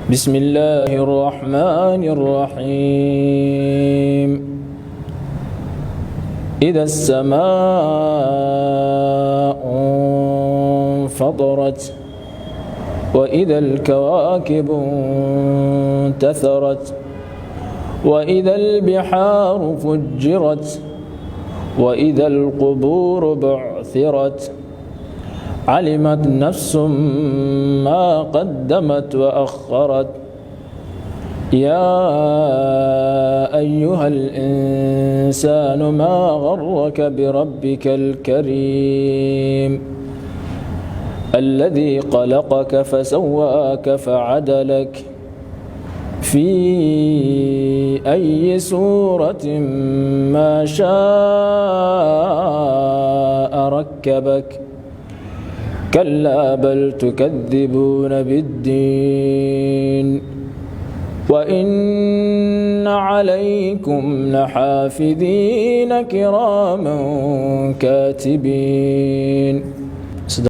بسم الله الرحمن الرحيم. إذا السماء انفطرت وإذا الكواكب انتثرت وإذا البحار فجرت وإذا القبور بعثرت علمت نفس ما قدمت وأخرت. يا أيها الإنسان ما غرك بربك الكريم الذي خلقك فسواك فعدلك في أي صورة ما شاء ركبك. كلا بل تكذبون بالدين وإن عليكم لحافظين كراما كاتبين